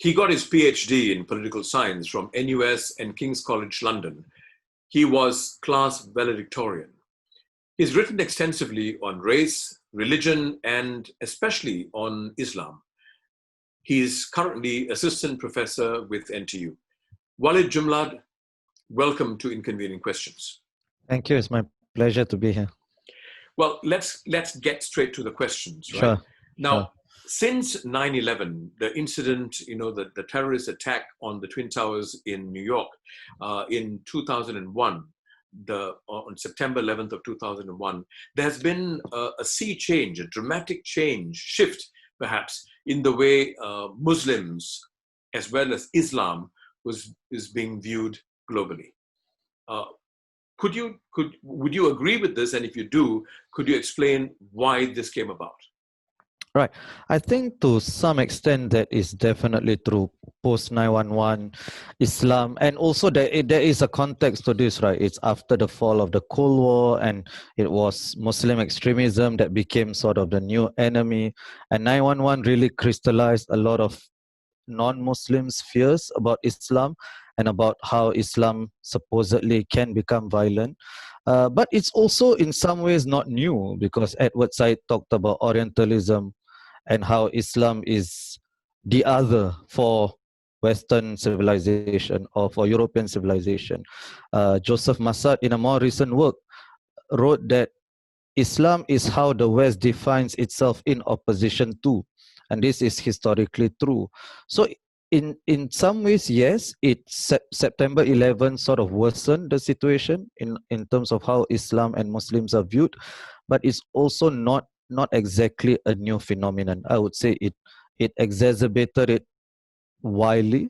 He got his PhD in political science from NUSS and King's College London. He was class valedictorian. He's written extensively on race, religion, and especially on Islam. He's currently assistant professor with NTU. Walid Jumblatt, welcome to Inconvenient Questions. Thank you. It's my pleasure to be here. Well, let's get straight to the questions, right? Sure. Now, since 9/11, the incident, the terrorist attack on the Twin Towers in New York in 2001, on September 11th of 2001, there has been a sea change, a dramatic shift perhaps, in the way Muslims as well as Islam is being viewed globally. Would you agree with this? And if you do, could you explain why this came about? Right. I think to some extent that is definitely true. Post 9/11, Islam, and also there is a context to this, right? It's after the fall of the Cold War, and it was Muslim extremism that became sort of the new enemy. And 9/11 really crystallized a lot of non-Muslims' fears about Islam and about how Islam supposedly can become violent. But it's also in some ways not new, because Edward Said talked about Orientalism and how Islam is the other for Western civilization or for European civilization. Joseph Massad, in a more recent work, wrote that Islam is how the West defines itself in opposition to, and this is historically true. So in some ways, yes, September 11 sort of worsened the situation in terms of how Islam and Muslims are viewed, but it's also not exactly a new phenomenon. I would say it exacerbated it widely,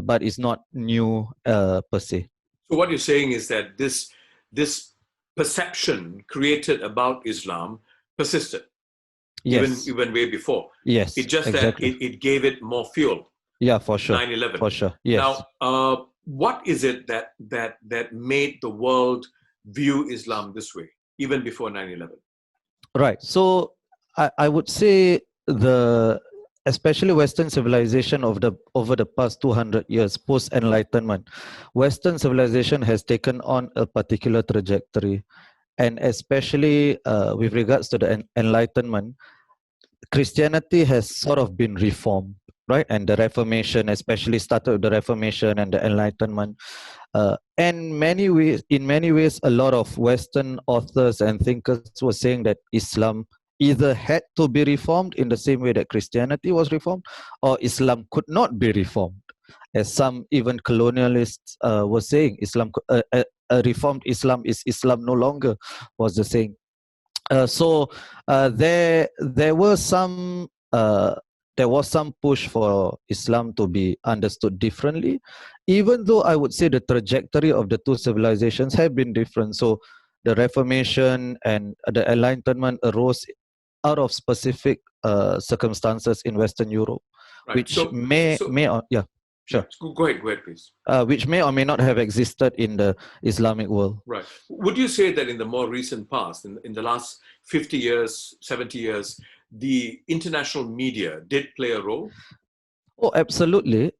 but it's not new per se. So what you're saying is that this perception created about Islam persisted, yes, even way before. Yes, it just exactly. that it gave it more fuel. Yeah, for sure. 9/11. For sure. Yes. Now, what is it that made the world view Islam this way, even before 9/11? Right. So I would say especially Western civilization over the past 200 years, post-Enlightenment, Western civilization has taken on a particular trajectory. And especially with regards to the Enlightenment, Christianity has sort of been reformed, right? And the Reformation especially started with the Reformation and the Enlightenment. And in many ways, a lot of Western authors and thinkers were saying that Islam either had to be reformed in the same way that Christianity was reformed, or Islam could not be reformed. As some even colonialists were saying, a reformed Islam is Islam no longer, was the saying. So there was some push for Islam to be understood differently, even though I would say the trajectory of the two civilizations have been different. So the Reformation and the Enlightenment arose out of specific circumstances in Western Europe, right, which Sure. Go ahead, please. Which may or may not have existed in the Islamic world. Right. Would you say that in the more recent past, in the last 50 years, 70 years, the international media did play a role? Oh, absolutely.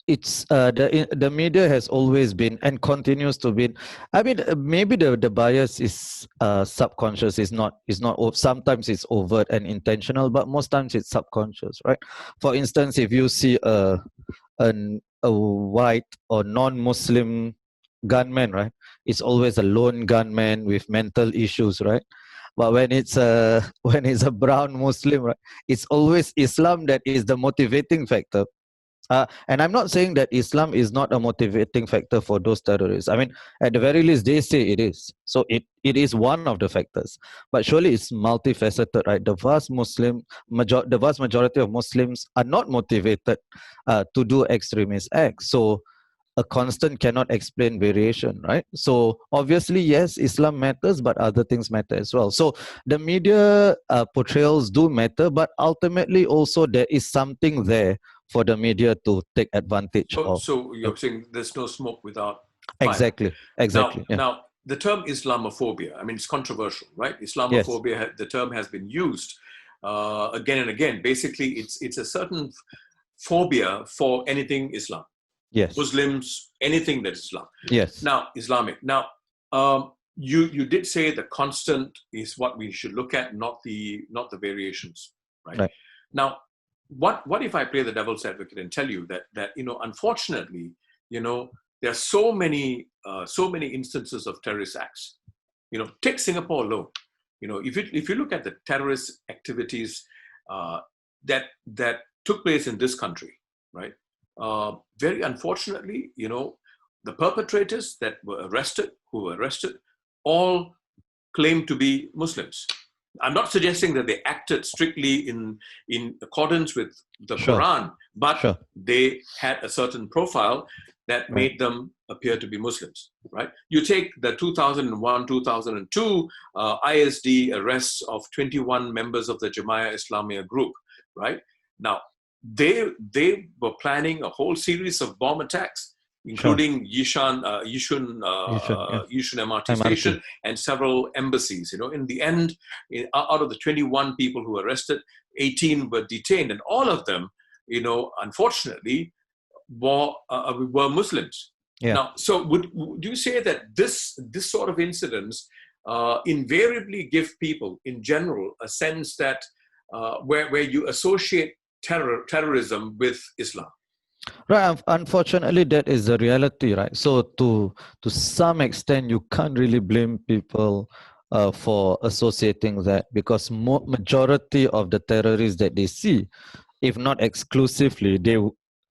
It's the media has always been and continues to be. I mean, maybe the bias is subconscious. Is not. Sometimes it's overt and intentional, but most times it's subconscious, right? For instance, if you see a white or non-Muslim gunman, right? It's always a lone gunman with mental issues, right? But when it's a brown Muslim, right, it's always Islam that is the motivating factor. And I'm not saying that Islam is not a motivating factor for those terrorists. I mean, at the very least, they say it is. So it is one of the factors. But surely it's multifaceted, right? The vast majority of Muslims are not motivated to do extremist acts. So a constant cannot explain variation, right? So obviously, yes, Islam matters, but other things matter as well. So the media portrayals do matter, but ultimately also there is something there for the media to take advantage of. So you're saying there's no smoke without fire. Exactly. Now, the term Islamophobia, I mean, it's controversial, right? Islamophobia, yes. The term has been used again and again. Basically, it's a certain phobia for anything Islam. Yes. Muslims, anything that's Islam. Yes. Now, Islamic. Now, you did say the constant is what we should look at, not the variations, right? Right. Now, what if I play the devil's advocate and tell you that unfortunately, there are so many instances of terrorist acts. Take Singapore alone. If you look at the terrorist activities that took place in this country, right? Very unfortunately, the perpetrators that were arrested, all claim to be Muslims. I'm not suggesting that they acted strictly in accordance with the Quran, but they had a certain profile that made them appear to be Muslims, right? You take the 2001-2002 ISD arrests of 21 members of the Jamia Islamiyah group, right? Now, they were planning a whole series of bomb attacks, including Yishun MRT station and several embassies. In the end, out of the 21 people who were arrested, 18 were detained, and all of them, unfortunately, were Muslims. Yeah. Now, so would you say that this sort of incidents invariably give people, in general, a sense that where you associate terrorism with Islam? Right. Unfortunately, that is the reality, right? So to some extent, you can't really blame people for associating that, because majority of the terrorists that they see, if not exclusively,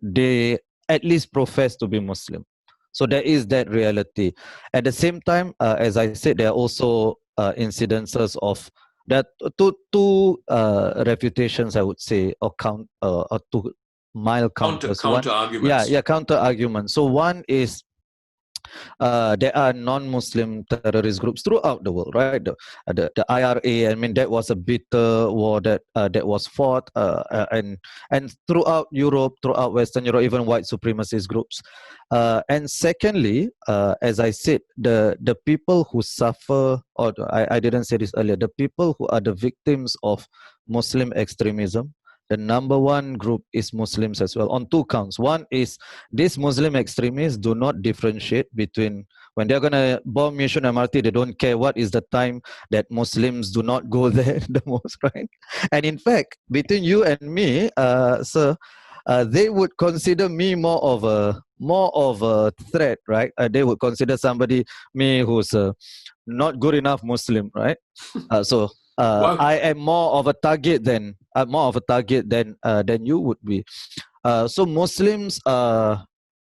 they at least profess to be Muslim. So there is that reality. At the same time, as I said, there are also incidences of that two refutations, I would say, or two mild counters. Counter arguments. Counter arguments. So one is there are non-Muslim terrorist groups throughout the world, right? The IRA, I mean, that was a bitter war that was fought, and throughout Europe, throughout Western Europe, even white supremacist groups. And secondly, as I said, the people who suffer, or I didn't say this earlier, the people who are the victims of Muslim extremism, the number one group is Muslims as well, on two counts. One is these Muslim extremists do not differentiate between, when they're going to bomb Yishun MRT, they don't care what is the time that Muslims do not go there the most, right? And in fact, between you and me, sir, they would consider me more of a threat, right? They would consider me who's not good enough Muslim, right? So I am more of a target than you would be. So Muslims are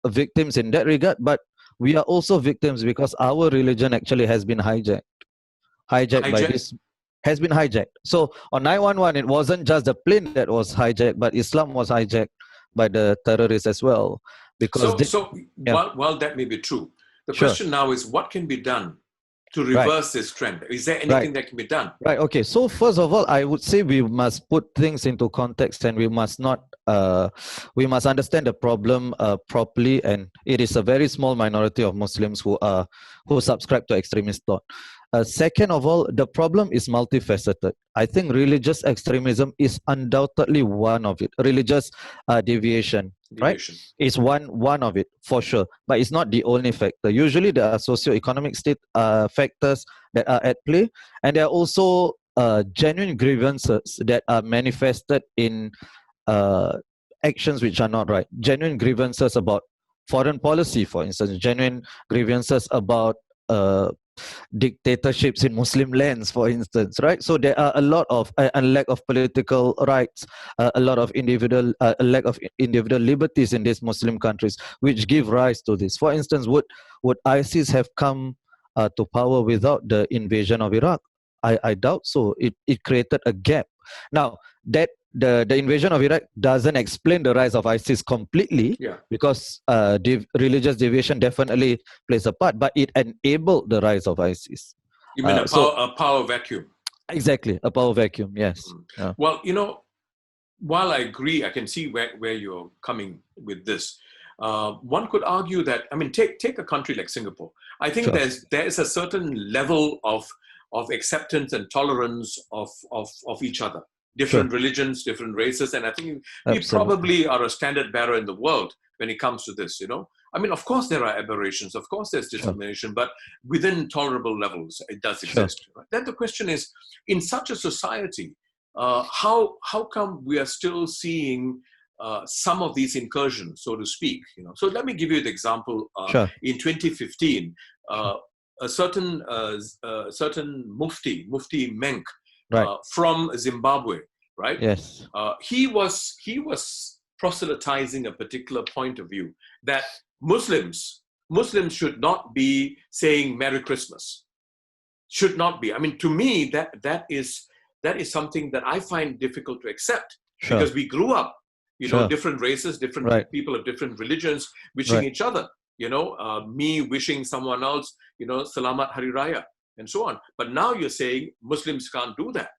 victims in that regard, but we are also victims because our religion actually has been hijacked by this. Has been hijacked. So on 9/11, it wasn't just the plane that was hijacked, but Islam was hijacked by the terrorists as well. Because while that may be true, the question now is, what can be done to reverse this trend? Is there anything that can be done? Right. Okay. So first of all, I would say we must put things into context, and we must not. We must understand the problem properly. And it is a very small minority of Muslims who subscribe to extremist thought. Second of all, the problem is multifaceted. I think religious extremism is undoubtedly one of it. Religious deviation, right, is one of it for sure, but it's not the only factor. Usually there are socio-economic state factors that are at play, and there are also genuine grievances that are manifested in actions which are not right. Genuine grievances about foreign policy, for instance, genuine grievances about dictatorships in Muslim lands, for instance, right? So there are a lot of a lack of political rights, a lack of individual liberties in these Muslim countries, which give rise to this. For instance, would ISIS have come to power without the invasion of Iraq? I doubt so. It created a gap. Now that the invasion of Iraq doesn't explain the rise of ISIS completely, because religious deviation definitely plays a part, but it enabled the rise of ISIS. You mean a power vacuum? Exactly, a power vacuum, yes. Well, while I agree, I can see where you're coming with this. One could argue that, I mean, take a country like Singapore. I think there is a certain level of acceptance and tolerance of each other. different religions, different races, and I think we Absolutely. probably are a standard bearer in the world when it comes to this, you know. I mean, of course there are aberrations, of course there's discrimination, but within tolerable levels, it does exist. Right? Then the question is, in such a society, how come we are still seeing some of these incursions, so to speak? You know, so let me give you the example. In 2015, a certain Mufti Menk from Zimbabwe, right? Yes. He was proselytizing a particular point of view that Muslims should not be saying Merry Christmas. Should not be. I mean, to me, that is something that I find difficult to accept, because we grew up, you know, different races, different people of different religions wishing each other, you know, me wishing someone else, you know, Salamat Hari Raya and so on. But now you're saying Muslims can't do that.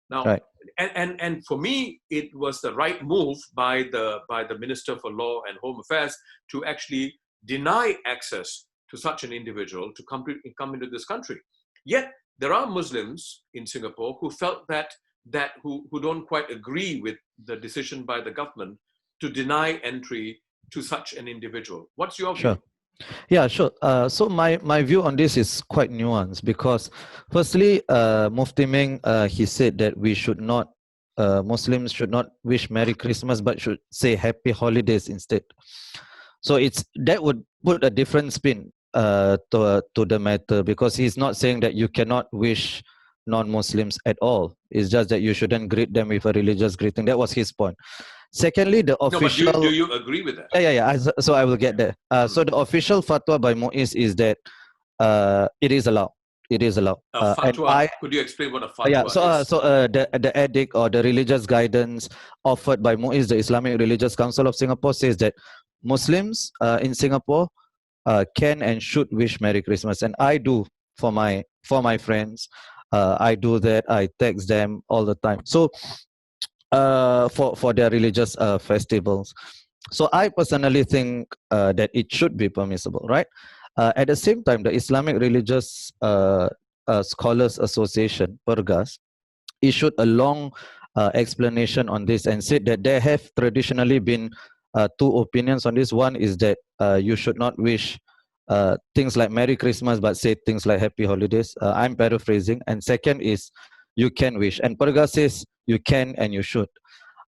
Now, and for me, it was the right move by the Minister for Law and Home Affairs to actually deny access to such an individual to come into this country. Yet there are Muslims in Singapore who felt that who don't quite agree with the decision by the government to deny entry to such an individual. What's your view? Yeah, sure. So my view on this is quite nuanced, because firstly, Mufti Meng, he said that we should not, Muslims should not wish Merry Christmas, but should say Happy Holidays instead. So that would put a different spin to the matter, because he's not saying that you cannot wish non-Muslims at all. It's just that you shouldn't greet them with a religious greeting. That was his point. Secondly, the official... No, but do you agree with that? Yeah. So I will get there. So the official fatwa by MUIS is that it is allowed. It is allowed. Fatwa, could you explain what a fatwa is? So the edict or the religious guidance offered by MUIS, the Islamic Religious Council of Singapore, says that Muslims in Singapore can and should wish Merry Christmas. And I do for my friends. I do that. I text them all the time. So for their religious festivals. So I personally think that it should be permissible, right? At the same time, the Islamic Religious Scholars Association, PERGAS, issued a long explanation on this and said that there have traditionally been two opinions on this. One is that you should not wish things like Merry Christmas, but say things like Happy Holidays. I'm paraphrasing. And second is you can wish. And PERGAS says you can and you should.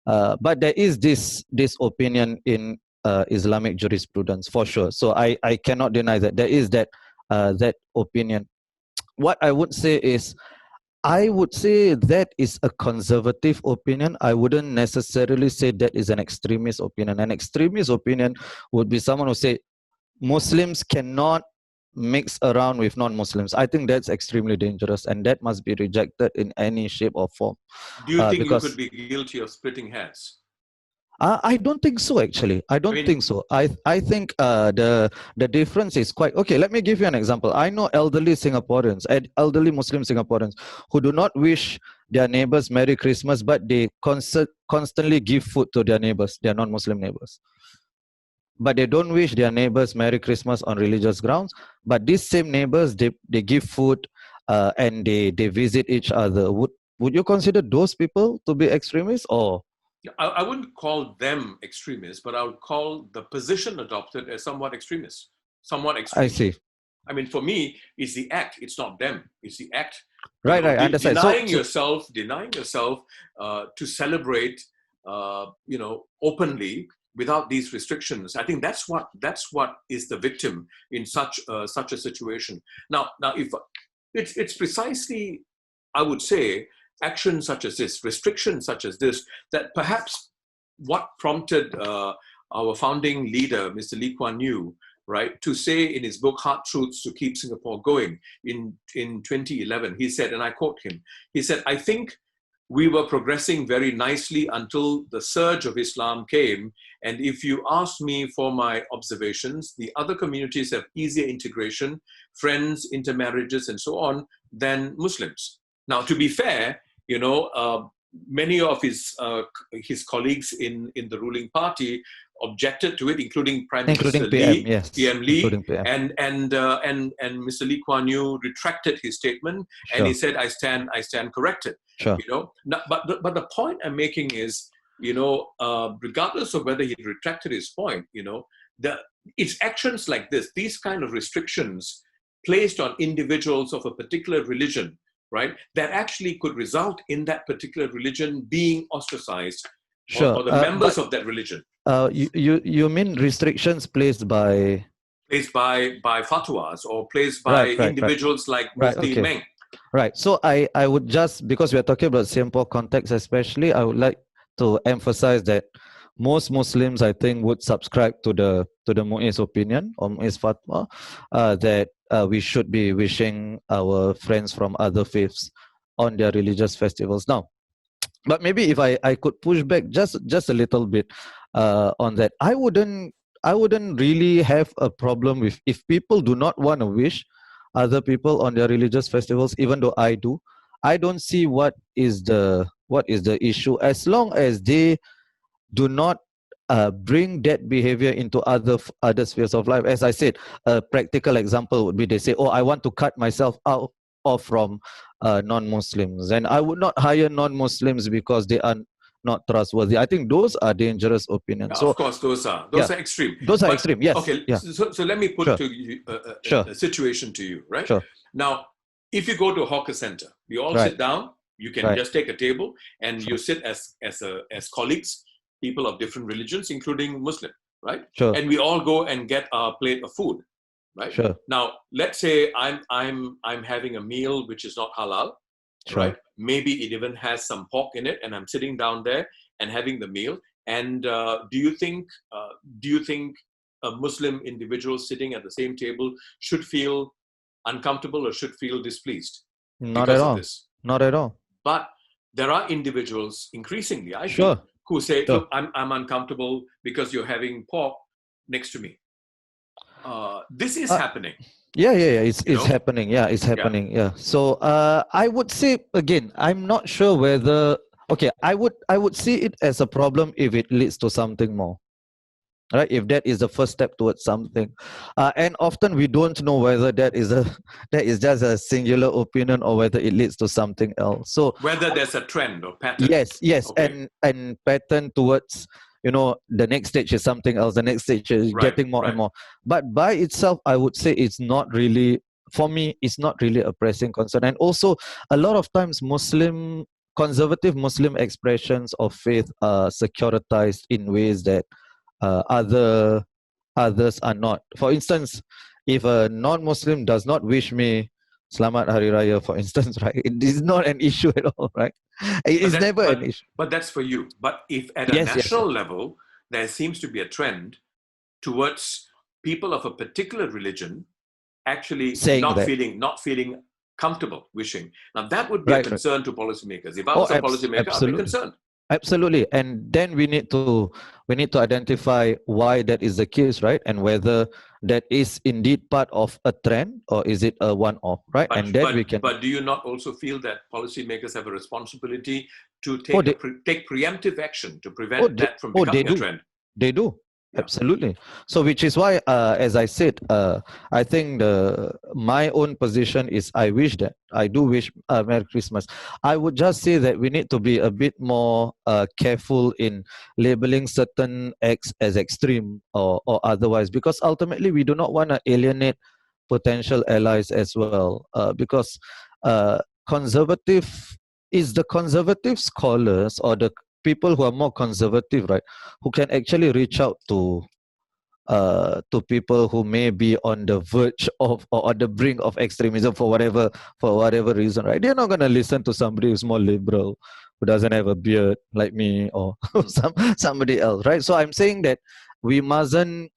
But there is this opinion in Islamic jurisprudence for sure. So I cannot deny that there is that opinion. What I would say is, I would say that is a conservative opinion. I wouldn't necessarily say that is an extremist opinion. An extremist opinion would be someone who say Muslims cannot mix around with non-Muslims. I think that's extremely dangerous, and that must be rejected in any shape or form. Do you think you could be guilty of splitting hairs? I don't think so, actually. I don't think so. I think the difference is quite... Okay, let me give you an example. I know elderly Singaporeans, elderly Muslim Singaporeans, who do not wish their neighbors Merry Christmas, but they constantly give food to their neighbors, their non-Muslim neighbors. But they don't wish their neighbors Merry Christmas on religious grounds. But these same neighbors, they give food and they visit each other. Would you consider those people to be extremists, or... I wouldn't call them extremists, but I would call the position adopted as somewhat extremist. I see. I mean, for me, it's the act. It's not them. It's the act. Right. I understand. Denying yourself to celebrate, openly without these restrictions. I think that's what is the victim in such a situation. Now, if it's precisely, I would say, actions such as this, restrictions such as this, that perhaps what prompted our founding leader, Mr. Lee Kuan Yew, right, to say in his book, Hard Truths to Keep Singapore Going, in 2011, he said, and I quote him, he said, "I think we were progressing very nicely until the surge of Islam came. And if you ask me for my observations, the other communities have easier integration, friends, intermarriages, and so on, than Muslims." Now, to be fair, many of his colleagues in the ruling party objected to it, including Prime Including Minister PM, Lee, yes. PM Lee, Including PM. and Mr. Lee Kuan Yew retracted his statement, and Sure. he said, "I stand corrected." Sure. You know, now, but the point I'm making is, you know, regardless of whether he retracted his point, you know, it's actions like this, these kind of restrictions placed on individuals of a particular religion, right, that actually could result in that particular religion being ostracized, Sure. or the members of that religion. You mean restrictions placed by fatwas, or placed by individuals like Mufti Meng. Right. So I would just, because we are talking about Singapore context especially, I would like to emphasize that most Muslims, I think, would subscribe to the Muiz opinion or Muiz fatwa, that we should be wishing our friends from other faiths on their religious festivals. Now, but maybe if I could push back just a little bit on that, I wouldn't really have a problem with if people do not want to wish other people on their religious festivals, even though I do. I don't see what is the issue, as long as they do not bring that behavior into other spheres of life. As I said, a practical example would be they say, "Oh, I want to cut myself off from non-Muslims, and I would not hire non-Muslims because they are not trustworthy." I think those are dangerous opinions. So, of course, those are extreme. Those are extreme. Yes. Okay. Yeah. So let me put to you a situation to you, right? Sure. Now, if you go to a hawker center, we all sit down. You can just take a table and you sit as colleagues, people of different religions, including Muslim, right? Sure. And we all go and get a plate of food, right? Sure. Now, let's say I'm having a meal which is not halal, right? Maybe it even has some pork in it, and I'm sitting down there and having the meal. And do you think a Muslim individual sitting at the same table should feel uncomfortable or should feel displeased? Not at all. Not at all. But there are individuals, increasingly, I think, who say, "Look, I'm uncomfortable because you're having pork next to me." This is happening. Yeah. It's happening. Yeah, it's happening. Yeah. So I would say, again, I'm not sure whether. Okay, I would see it as a problem if it leads to something more. Right, if that is the first step towards something, and often we don't know whether that is just a singular opinion or whether it leads to something else. So whether there's a trend or pattern. Yes, okay. and pattern towards, you know, the next stage is something else. The next stage is getting more and more. But by itself, I would say it's not really, for me, it's not really a pressing concern. And also, a lot of times, conservative Muslim expressions of faith are securitized in ways that others are not. For instance, if a non-Muslim does not wish me Selamat Hari Raya, for instance, right, it is not an issue at all, right? It's never an issue. But that's for you. But if at a national level, there seems to be a trend towards people of a particular religion actually not feeling comfortable wishing. Now that would be a concern to policymakers. If I was a policymaker, I'd be concerned. Absolutely. And then we need to identify why that is the case, right? And whether that is indeed part of a trend or is it a one-off, right? But do you not also feel that policymakers have a responsibility to take preemptive action to prevent that from becoming a trend? They do. Yeah. Absolutely. So, which is why, as I said, I think my own position is I do wish Merry Christmas. I would just say that we need to be a bit more careful in labeling certain acts as extreme or otherwise, because ultimately we do not want to alienate potential allies as well, because conservative scholars or the people who are more conservative, right, who can actually reach out to people who may be on the verge of or on the brink of extremism for whatever reason, right? They're not going to listen to somebody who's more liberal, who doesn't have a beard like me or somebody else, right? So I'm saying that we mustn't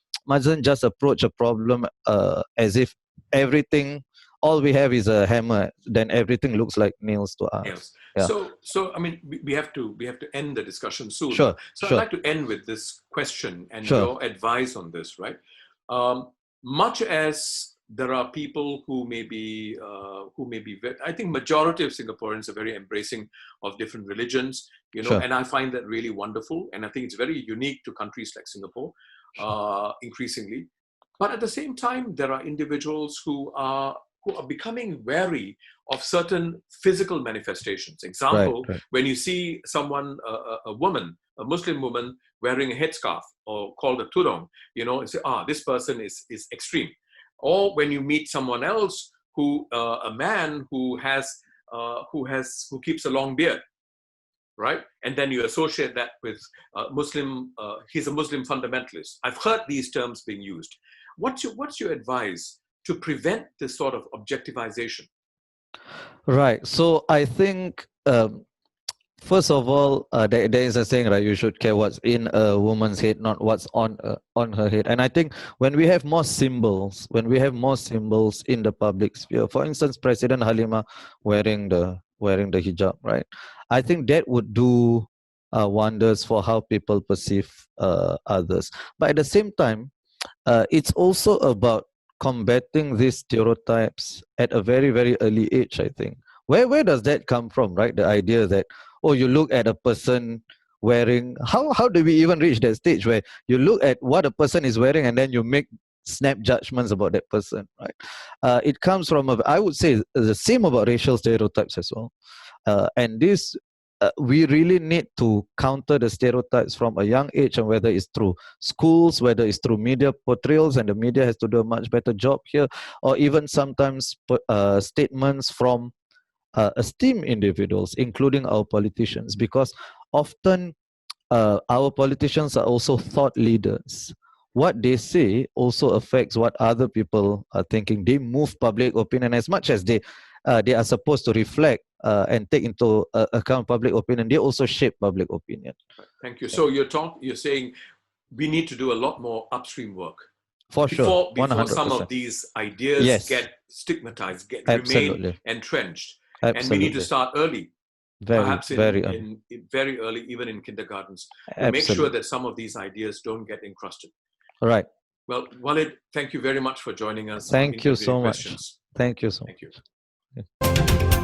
just approach a problem as if all we have is a hammer, then everything looks like nails to us. Yes. Yeah. So I mean, we have to end the discussion soon. Sure. I'd like to end with this question and your advice on this, right? Much as there are people who may be, I think majority of Singaporeans are very embracing of different religions, Sure. and I find that really wonderful. And I think it's very unique to countries like Singapore, increasingly. But at the same time, there are individuals who are becoming wary of certain physical manifestations. Example, Right. when you see someone, a woman, a Muslim woman wearing a headscarf or called a tudong, and say, this person is extreme. Or when you meet someone else a man who keeps a long beard, right? And then you associate that with Muslim. He's a Muslim fundamentalist. I've heard these terms being used. What's your advice to prevent this sort of objectivization? Right. So I think first of all, there is a saying, right? You should care what's in a woman's head, not what's on her head. And I think when we have more symbols in the public sphere, for instance, President Halima wearing the hijab, right? I think that would do wonders for how people perceive others. But at the same time, it's also about combating these stereotypes at a very, very early age, I think. Where does that come from, right? The idea that, you look at a person wearing, how do we even reach that stage where you look at what a person is wearing and then you make snap judgments about that person, right? It comes from, I would say, the same about racial stereotypes as well. And this, we really need to counter the stereotypes from a young age, and whether it's through schools, whether it's through media portrayals, and the media has to do a much better job here, or even sometimes statements from esteemed individuals, including our politicians, because often our politicians are also thought leaders. What they say also affects what other people are thinking. They move public opinion as much as they are supposed to reflect and take into account public opinion. They also shape public opinion. Thank you. So you're saying we need to do a lot more upstream work. For sure, 100%. Before some of these ideas get stigmatized, remain entrenched. Absolutely. And we need to start early, perhaps very early, even in kindergartens, to Absolutely. make sure that some of these ideas don't get encrusted. Right. Well, Walid, thank you very much for joining us. Thank you so much. Questions. Thank you so much. Thank you.